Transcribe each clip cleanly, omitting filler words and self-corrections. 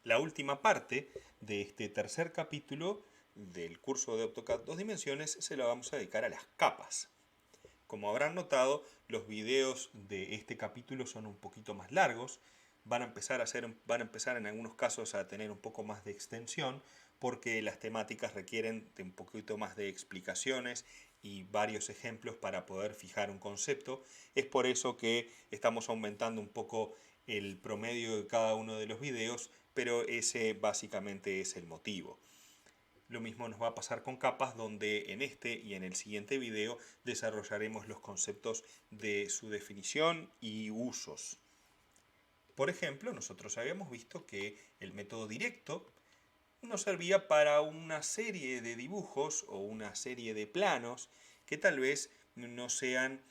La última parte de este tercer capítulo del curso de AutoCAD 2 dimensiones se la vamos a dedicar a las capas. Como habrán notado, los videos de este capítulo son un poquito más largos, van a empezar en algunos casos a tener un poco más de extensión porque las temáticas requieren de un poquito más de explicaciones y varios ejemplos para poder fijar un concepto. Es por eso que estamos aumentando un poco el promedio de cada uno de los videos, pero ese básicamente es el motivo. Lo mismo nos va a pasar con capas, donde en este y en el siguiente video desarrollaremos los conceptos de su definición y usos. Por ejemplo, nosotros habíamos visto que el método directo nos servía para una serie de dibujos o una serie de planos que tal vez no sean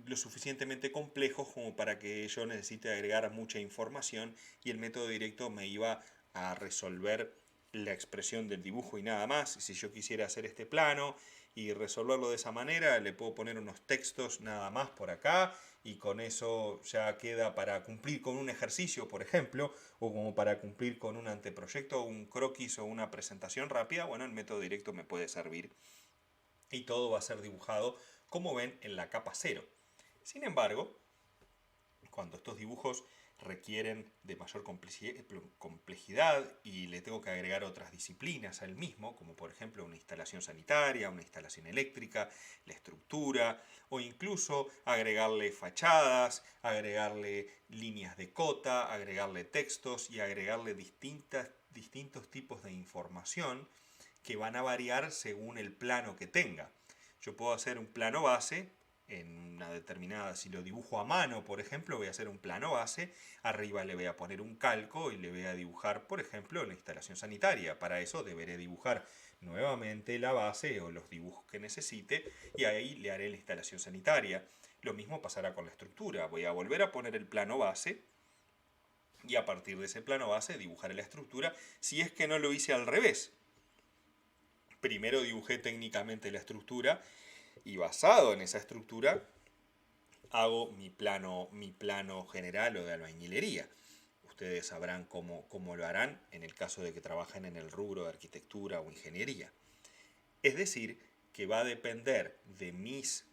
lo suficientemente complejos como para que yo necesite agregar mucha información, y el método directo me iba a resolver la expresión del dibujo y nada más. Si yo quisiera hacer este plano y resolverlo de esa manera, le puedo poner unos textos nada más por acá y con eso ya queda para cumplir con un ejercicio, por ejemplo, o como para cumplir con un anteproyecto, un croquis o una presentación rápida. Bueno, el método directo me puede servir y todo va a ser dibujado, como ven, en la capa cero. Sin embargo, cuando estos dibujos requieren de mayor complejidad y le tengo que agregar otras disciplinas al mismo, como por ejemplo una instalación sanitaria, una instalación eléctrica, la estructura, o incluso agregarle fachadas, agregarle líneas de cota, agregarle textos y agregarle distintos tipos de información que van a variar según el plano que tenga. Yo puedo hacer un plano base en una determinada, si lo dibujo a mano, por ejemplo, voy a hacer un plano base, arriba le voy a poner un calco y le voy a dibujar, por ejemplo, la instalación sanitaria. Para eso deberé dibujar nuevamente la base o los dibujos que necesite y ahí le haré la instalación sanitaria. Lo mismo pasará con la estructura. Voy a volver a poner el plano base y a partir de ese plano base dibujaré la estructura, si es que no lo hice al revés. Primero dibujé técnicamente la estructura y basado en esa estructura hago mi plano general o de albañilería. Ustedes sabrán cómo lo harán en el caso de que trabajen en el rubro de arquitectura o ingeniería. Es decir, que va a depender de mis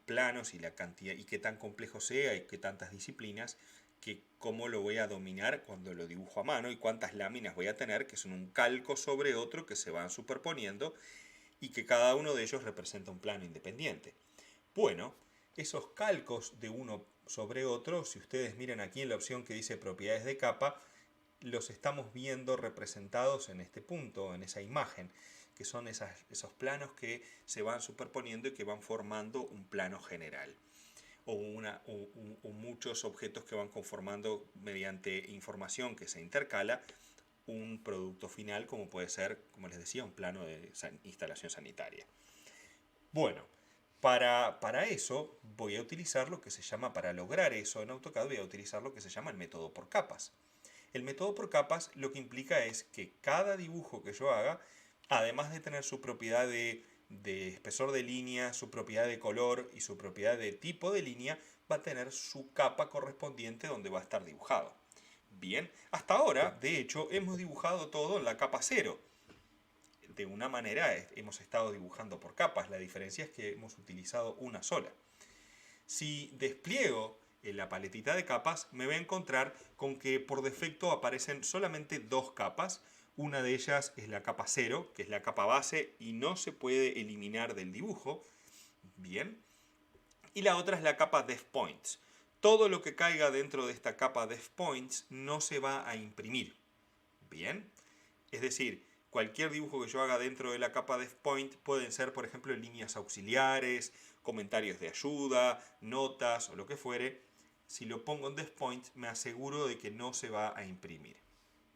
planos y la cantidad y qué tan complejo sea y qué tantas disciplinas, que cómo lo voy a dominar cuando lo dibujo a mano y cuántas láminas voy a tener, que son un calco sobre otro que se van superponiendo y que cada uno de ellos representa un plano independiente. Bueno, esos calcos de uno sobre otro, si ustedes miran aquí en la opción que dice propiedades de capa, los estamos viendo representados en este punto, en esa imagen, que son esos planos que se van superponiendo y que van formando un plano general. O muchos objetos que van conformando mediante información que se intercala un producto final, como puede ser, como les decía, un plano de instalación sanitaria. Bueno, para eso voy a utilizar lo que se llama, para lograr eso en AutoCAD, voy a utilizar lo que se llama el método por capas. El método por capas lo que implica es que cada dibujo que yo haga, además de tener su propiedad de espesor de línea, su propiedad de color y su propiedad de tipo de línea, va a tener su capa correspondiente donde va a estar dibujado. Bien, hasta ahora, de hecho, hemos dibujado todo en la capa cero. De una manera hemos estado dibujando por capas, la diferencia es que hemos utilizado una sola. Si despliego la paletita de capas, me voy a encontrar con que por defecto aparecen solamente dos capas. Una de ellas es la capa 0, que es la capa base y no se puede eliminar del dibujo. Bien. Y la otra es la capa Def Points. Todo lo que caiga dentro de esta capa Def Points no se va a imprimir. Bien. Es decir, cualquier dibujo que yo haga dentro de la capa Def Point pueden ser, por ejemplo, líneas auxiliares, comentarios de ayuda, notas o lo que fuere. Si lo pongo en Def Point, me aseguro de que no se va a imprimir.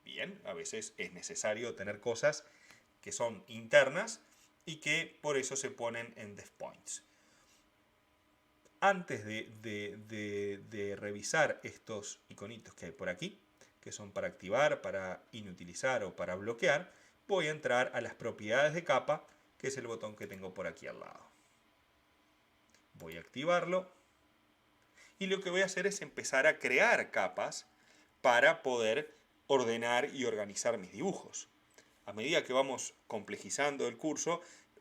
Bien, a veces es necesario tener cosas que son internas y que por eso se ponen en Def Points. Antes de revisar estos iconitos que hay por aquí, que son para activar, para inutilizar o para bloquear, voy a entrar a las propiedades de capa, que es el botón que tengo por aquí al lado. Voy a activarlo y lo que voy a hacer es empezar a crear capas para poder ordenar y organizar mis dibujos. A medida que vamos complejizando el curso,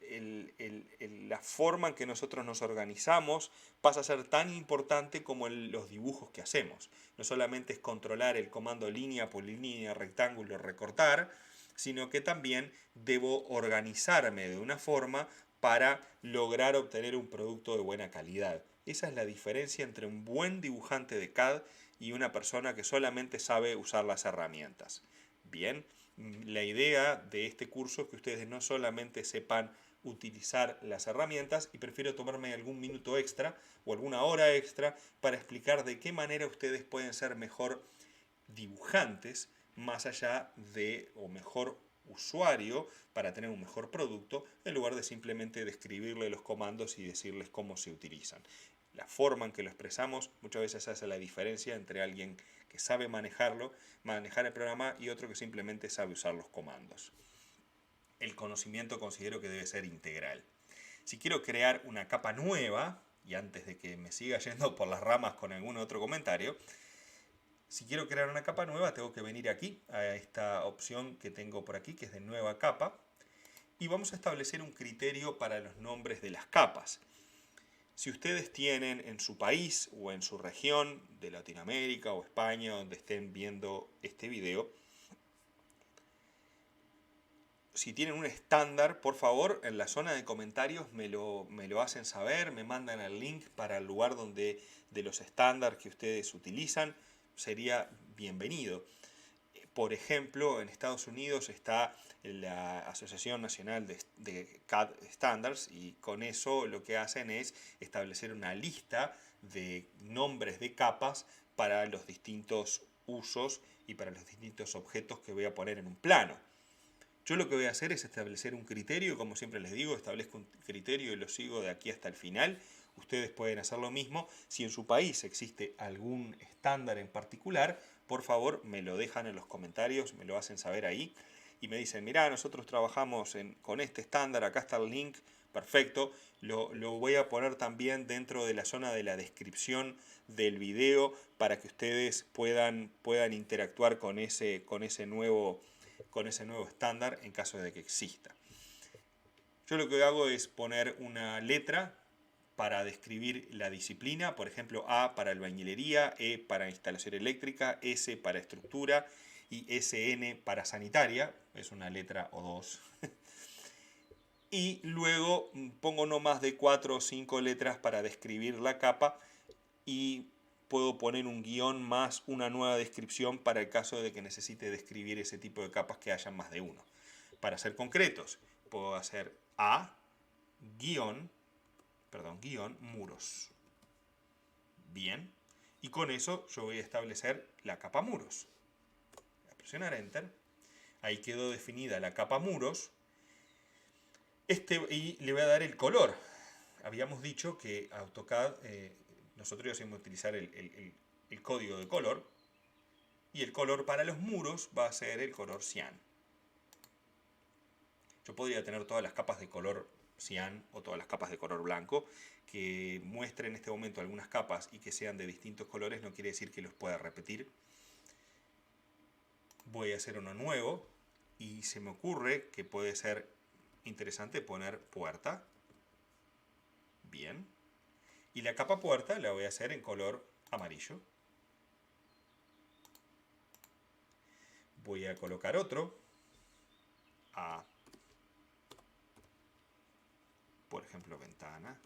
la forma en que nosotros nos organizamos pasa a ser tan importante como los dibujos que hacemos. No solamente es controlar el comando línea por línea, rectángulo, recortar, sino que también debo organizarme de una forma para lograr obtener un producto de buena calidad. Esa es la diferencia entre un buen dibujante de CAD y una persona que solamente sabe usar las herramientas. Bien, la idea de este curso es que ustedes no solamente sepan utilizar las herramientas, y prefiero tomarme algún minuto extra o alguna hora extra para explicar de qué manera ustedes pueden ser mejor dibujantes más allá de, o mejor usuario para tener un mejor producto, en lugar de simplemente describirle los comandos y decirles cómo se utilizan. La forma en que lo expresamos muchas veces hace la diferencia entre alguien que sabe manejar el programa, y otro que simplemente sabe usar los comandos. El conocimiento considero que debe ser integral. Si quiero crear una capa nueva, y antes de que me siga yendo por las ramas con algún otro comentario, si quiero crear una capa nueva tengo que venir aquí, a esta opción que tengo por aquí, que es de nueva capa, y vamos a establecer un criterio para los nombres de las capas. Si ustedes tienen en su país o en su región de Latinoamérica o España, donde estén viendo este video, si tienen un estándar, por favor, en la zona de comentarios me lo hacen saber, me mandan el link para el lugar de los estándares que ustedes utilizan, sería bienvenido. Por ejemplo, en Estados Unidos está la Asociación Nacional de CAD Standards, y con eso lo que hacen es establecer una lista de nombres de capas para los distintos usos y para los distintos objetos que voy a poner en un plano. Yo lo que voy a hacer es establecer un criterio, como siempre les digo, establezco un criterio y lo sigo de aquí hasta el final. Ustedes pueden hacer lo mismo. Si en su país existe algún estándar en particular, por favor me lo dejan en los comentarios, me lo hacen saber ahí y me dicen, mirá, nosotros trabajamos con este estándar, acá está el link, perfecto. Lo voy a poner también dentro de la zona de la descripción del video para que ustedes puedan interactuar con ese nuevo estándar en caso de que exista. Yo lo que hago es poner una letra para describir la disciplina, por ejemplo A para albañilería, E para instalación eléctrica, S para estructura y SN para sanitaria, es una letra o dos. Y luego pongo no más de 4 o 5 letras para describir la capa, y puedo poner un guión más una nueva descripción para el caso de que necesite describir ese tipo de capas que hayan más de uno. Para ser concretos, puedo hacer guión muros. Bien, y con eso yo voy a establecer la capa muros. Voy a presionar Enter. Ahí quedó definida la capa muros. Y le voy a dar el color. Habíamos dicho que AutoCAD, nosotros íbamos a utilizar el código de color, y el color para los muros va a ser el color cian. Yo podría tener todas las capas de color cian o todas las capas de color blanco. Que muestre en este momento algunas capas y que sean de distintos colores no quiere decir que los pueda repetir. Voy a hacer uno nuevo y se me ocurre que puede ser interesante poner puerta. Bien. Y la capa puerta la voy a hacer en color amarillo. Voy a colocar otro. Por ejemplo, ventana.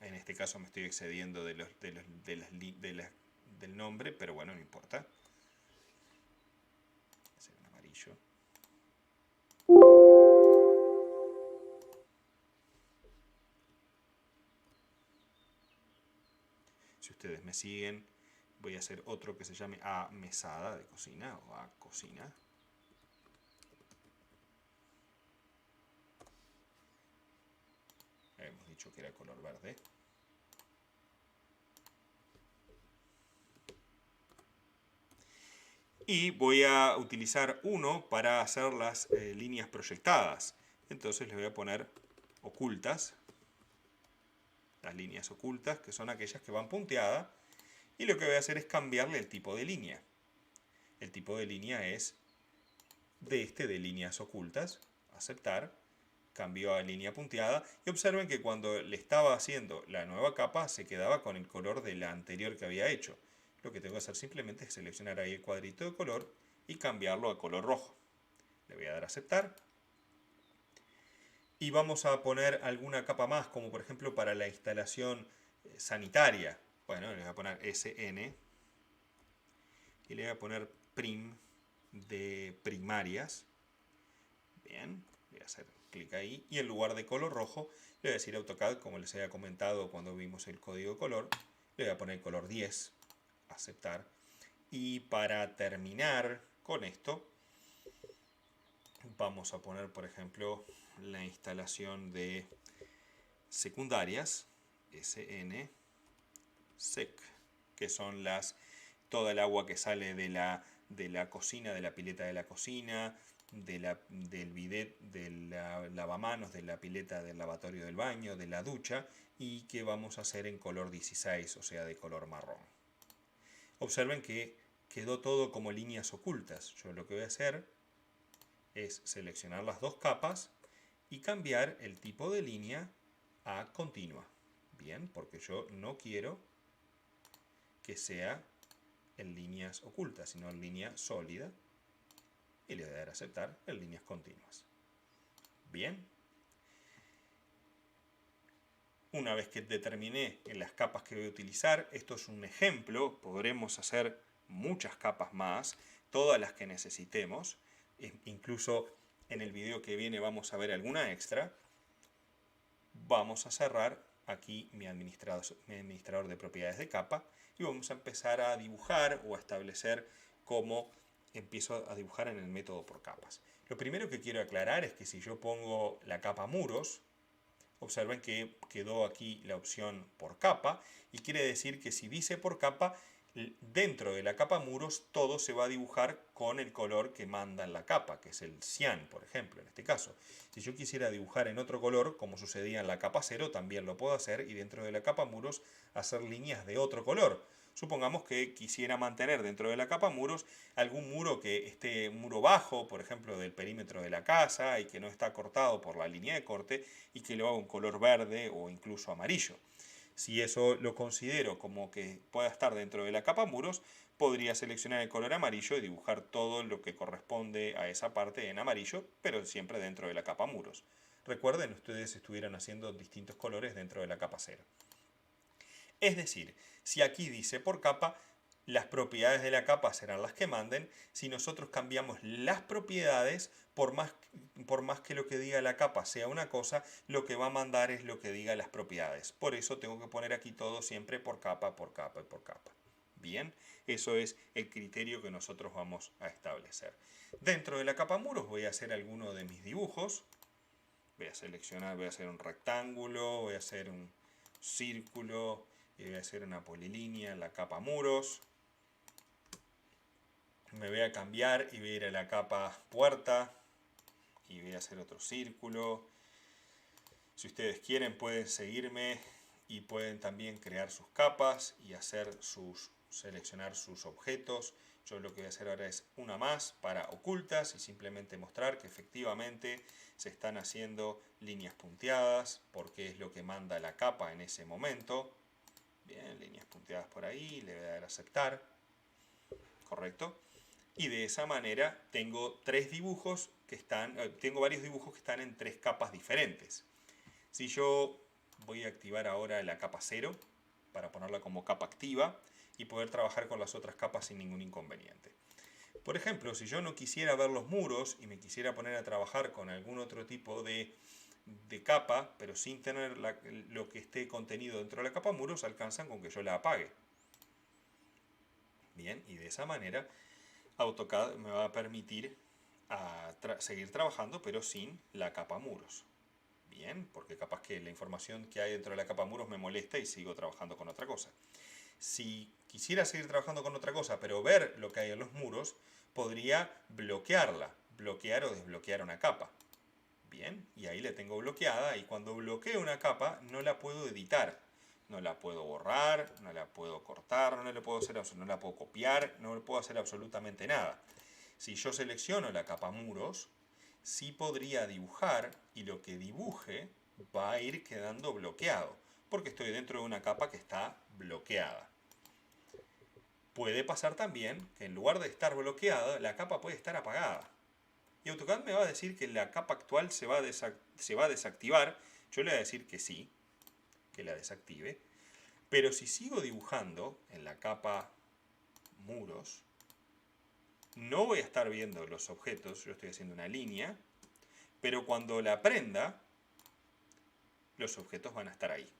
En este caso me estoy excediendo del nombre, pero bueno, no importa. Voy a hacer un amarillo. Si ustedes me siguen, voy a hacer otro que se llame A mesada de cocina o A cocina. Hemos dicho que era color verde. Y voy a utilizar uno para hacer las líneas proyectadas. Entonces les voy a poner ocultas. las líneas ocultas, que son aquellas que van punteadas, y lo que voy a hacer es cambiarle el tipo de línea. El tipo de línea es de líneas ocultas, aceptar, cambio a línea punteada, y observen que cuando le estaba haciendo la nueva capa se quedaba con el color de la anterior que había hecho. Lo que tengo que hacer simplemente es seleccionar ahí el cuadrito de color y cambiarlo a color rojo. Le voy a dar a aceptar. Y vamos a poner alguna capa más, como por ejemplo para la instalación sanitaria. Bueno, le voy a poner SN y le voy a poner prim de primarias. Bien, voy a hacer clic ahí y en lugar de color rojo le voy a decir a AutoCAD, como les había comentado cuando vimos el código de color, le voy a poner color 10, aceptar. Y para terminar con esto, vamos a poner por ejemplo la instalación de secundarias, SN sec, que son toda el agua que sale de la cocina, de la pileta de la cocina, del bidet, del lavamanos, de la pileta del lavatorio del baño, de la ducha, y que vamos a hacer en color 16, o sea, de color marrón. Observen que quedó todo como líneas ocultas. Yo lo que voy a hacer es seleccionar las dos capas y cambiar el tipo de línea a continua. Bien, porque yo no quiero que sea en líneas ocultas, sino en línea sólida. Y le voy a dar a aceptar en líneas continuas. Bien. Una vez que determiné en las capas que voy a utilizar, esto es un ejemplo, podremos hacer muchas capas más, todas las que necesitemos. Incluso en el video que viene vamos a ver alguna extra. Vamos a cerrar aquí mi administrador de propiedades de capa y vamos a empezar a dibujar o a establecer cómo empiezo a dibujar en el método por capas. Lo primero que quiero aclarar es que si yo pongo la capa muros, observen que quedó aquí la opción por capa y quiere decir que si dice por capa, dentro de la capa muros todo se va a dibujar con el color que manda en la capa, que es el cian, por ejemplo, en este caso. Si yo quisiera dibujar en otro color, como sucedía en la capa 0, también lo puedo hacer y dentro de la capa muros hacer líneas de otro color. Supongamos que quisiera mantener dentro de la capa muros algún muro que esté un muro bajo, por ejemplo, del perímetro de la casa y que no está cortado por la línea de corte y que lo haga un color verde o incluso amarillo. Si eso lo considero como que pueda estar dentro de la capa muros, podría seleccionar el color amarillo y dibujar todo lo que corresponde a esa parte en amarillo, pero siempre dentro de la capa muros. Recuerden, ustedes estuvieran haciendo distintos colores dentro de la capa 0. Es decir, si aquí dice por capa, las propiedades de la capa serán las que manden. Si nosotros cambiamos las propiedades, por más que lo que diga la capa sea una cosa, lo que va a mandar es lo que diga las propiedades. Por eso tengo que poner aquí todo siempre por capa, por capa y por capa. Bien, eso es el criterio que nosotros vamos a establecer. Dentro de la capa muros voy a hacer alguno de mis dibujos. Voy a seleccionar, voy a hacer un rectángulo, voy a hacer un círculo y voy a hacer una polilínea en la capa muros. Me voy a cambiar y voy a ir a la capa puerta y voy a hacer otro círculo. Si ustedes quieren pueden seguirme y pueden también crear sus capas y seleccionar sus objetos. Yo lo que voy a hacer ahora es una más para ocultas y simplemente mostrar que efectivamente se están haciendo líneas punteadas porque es lo que manda la capa en ese momento. Bien, líneas punteadas por ahí, le voy a dar a aceptar. Correcto. Y de esa manera tengo varios dibujos que están en 3 capas diferentes. Si yo voy a activar ahora la capa 0 para ponerla como capa activa y poder trabajar con las otras capas sin ningún inconveniente. Por ejemplo, si yo no quisiera ver los muros y me quisiera poner a trabajar con algún otro tipo de capa, pero sin tener lo que esté contenido dentro de la capa muros, alcanzan con que yo la apague. Bien, y de esa manera AutoCAD me va a permitir seguir trabajando, pero sin la capa muros. Bien, porque capaz que la información que hay dentro de la capa muros me molesta y sigo trabajando con otra cosa. Si quisiera seguir trabajando con otra cosa, pero ver lo que hay en los muros, podría bloquear o desbloquear una capa. Bien, y ahí la tengo bloqueada y cuando bloqueo una capa no la puedo editar. no la puedo borrar, no la puedo cortar, no la puedo copiar, no le puedo hacer absolutamente nada. Si yo selecciono la capa muros, sí podría dibujar y lo que dibuje va a ir quedando bloqueado, porque estoy dentro de una capa que está bloqueada. Puede pasar también que en lugar de estar bloqueada, la capa puede estar apagada. Y AutoCAD me va a decir que la capa actual se va a desactivar. Yo le voy a decir que sí, que la desactive. Pero si sigo dibujando en la capa muros, no voy a estar viendo los objetos. Yo estoy haciendo una línea. Pero cuando la prenda, los objetos van a estar ahí.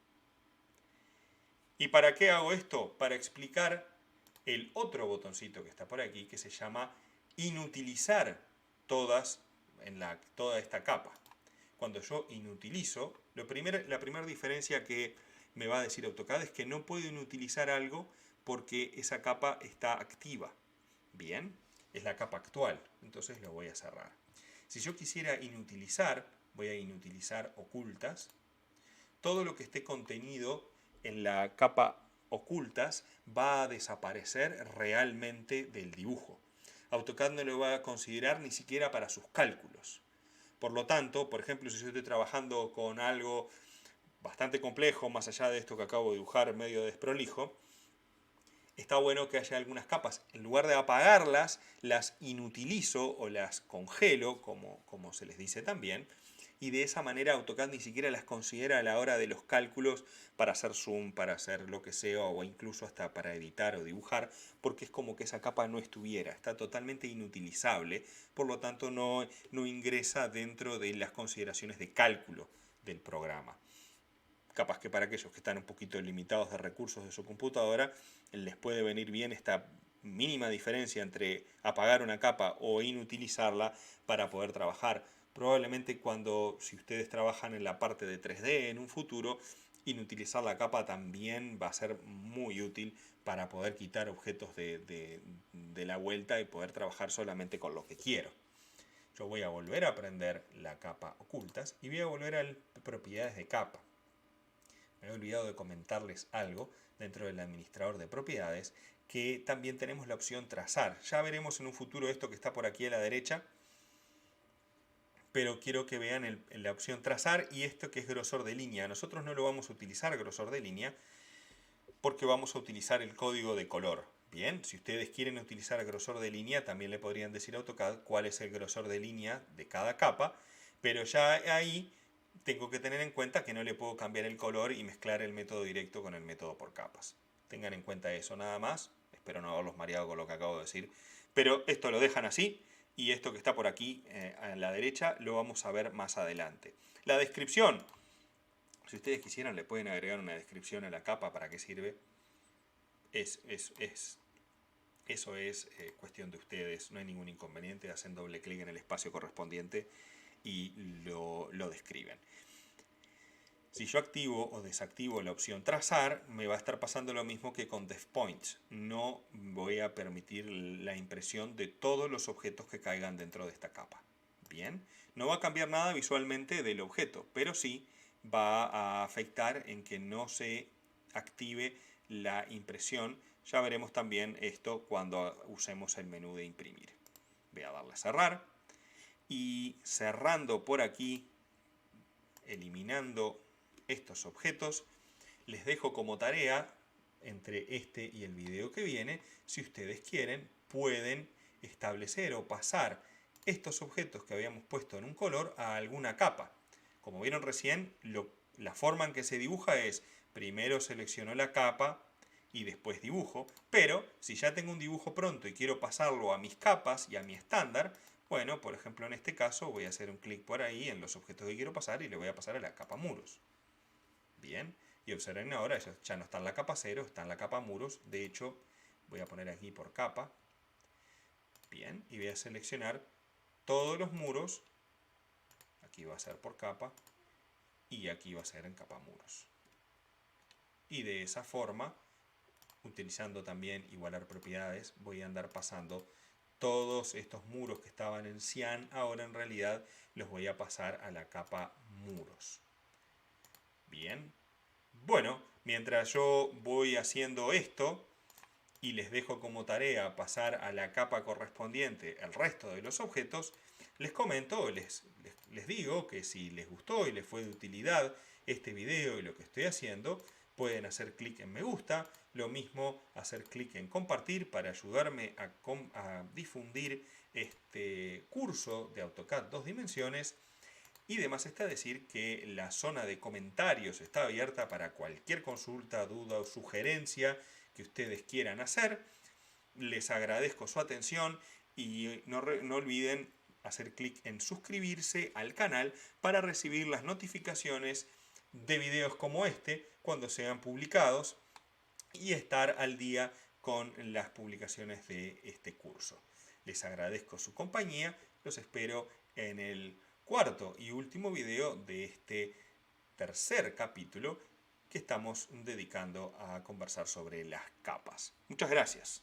¿Y para qué hago esto? Para explicar el otro botoncito que está por aquí, que se llama inutilizar toda esta capa. Cuando yo inutilizo, la primera diferencia que me va a decir AutoCAD es que no puedo inutilizar algo porque esa capa está activa. Bien, es la capa actual, entonces lo voy a cerrar. Si yo quisiera inutilizar, voy a inutilizar ocultas. Todo lo que esté contenido en la capa ocultas va a desaparecer realmente del dibujo. AutoCAD no lo va a considerar ni siquiera para sus cálculos. Por lo tanto, por ejemplo, si yo estoy trabajando con algo bastante complejo, más allá de esto que acabo de dibujar medio desprolijo, está bueno que haya algunas capas. En lugar de apagarlas, las inutilizo o las congelo, como se les dice también, y de esa manera AutoCAD ni siquiera las considera a la hora de los cálculos para hacer zoom, para hacer lo que sea, o incluso hasta para editar o dibujar, porque es como que esa capa no estuviera, está totalmente inutilizable, por lo tanto no ingresa dentro de las consideraciones de cálculo del programa. Capaz que para aquellos que están un poquito limitados de recursos de su computadora, les puede venir bien esta mínima diferencia entre apagar una capa o inutilizarla para poder trabajar. Probablemente si ustedes trabajan en la parte de 3D en un futuro, inutilizar la capa también va a ser muy útil para poder quitar objetos de la vuelta y poder trabajar solamente con lo que quiero. Yo voy a volver a aprender la capa ocultas y voy a volver a propiedades de capa. Me he olvidado de comentarles algo dentro del administrador de propiedades, que también tenemos la opción trazar. Ya veremos en un futuro esto que está por aquí a la derecha, pero quiero que vean la opción trazar y esto que es grosor de línea. Nosotros no lo vamos a utilizar grosor de línea porque vamos a utilizar el código de color. Bien, si ustedes quieren utilizar grosor de línea, también le podrían decir a AutoCAD cuál es el grosor de línea de cada capa, pero ya ahí tengo que tener en cuenta que no le puedo cambiar el color y mezclar el método directo con el método por capas. Tengan en cuenta eso nada más. Espero no haberlos mareado con lo que acabo de decir. Pero esto lo dejan así y esto que está por aquí a la derecha lo vamos a ver más adelante. La descripción. Si ustedes quisieran le pueden agregar una descripción a la capa. ¿Para qué sirve? Eso es cuestión de ustedes. No hay ningún inconveniente. Hacen doble clic en el espacio correspondiente y lo describen. Si yo activo o desactivo la opción trazar, me va a estar pasando lo mismo que con DevPoints. No voy a permitir la impresión de todos los objetos que caigan dentro de esta capa. Bien, no va a cambiar nada visualmente del objeto, pero sí va a afectar en que no se active la impresión. Ya veremos también esto cuando usemos el menú de imprimir. Voy a darle a cerrar y cerrando por aquí, eliminando estos objetos, les dejo como tarea entre este y el video que viene, si ustedes quieren, pueden establecer o pasar estos objetos que habíamos puesto en un color a alguna capa. Como vieron recién, la forma en que se dibuja es primero selecciono la capa y después dibujo, pero si ya tengo un dibujo pronto y quiero pasarlo a mis capas y a mi estándar, bueno, por ejemplo en este caso voy a hacer un clic por ahí en los objetos que quiero pasar y le voy a pasar a la capa muros. Bien, y observen ahora, ya no está en la capa 0, está en la capa muros. De hecho, voy a poner aquí por capa. Bien, y voy a seleccionar todos los muros. Aquí va a ser por capa y aquí va a ser en capa muros. Y de esa forma, utilizando también igualar propiedades, voy a andar pasando todos estos muros que estaban en cian. Ahora en realidad los voy a pasar a la capa muros. Bien, Bueno, mientras yo voy haciendo esto y les dejo como tarea pasar a la capa correspondiente el resto de los objetos, les comento, les digo que si les gustó y les fue de utilidad este video y lo que estoy haciendo, pueden hacer clic en me gusta, lo mismo hacer clic en compartir para ayudarme a difundir este curso de AutoCAD 2 dimensiones. Y demás está decir que la zona de comentarios está abierta para cualquier consulta, duda o sugerencia que ustedes quieran hacer. Les agradezco su atención y no olviden hacer clic en suscribirse al canal para recibir las notificaciones de videos como este cuando sean publicados y estar al día con las publicaciones de este curso. Les agradezco su compañía, los espero en el cuarto y último video de este tercer capítulo que estamos dedicando a conversar sobre las capas. Muchas gracias.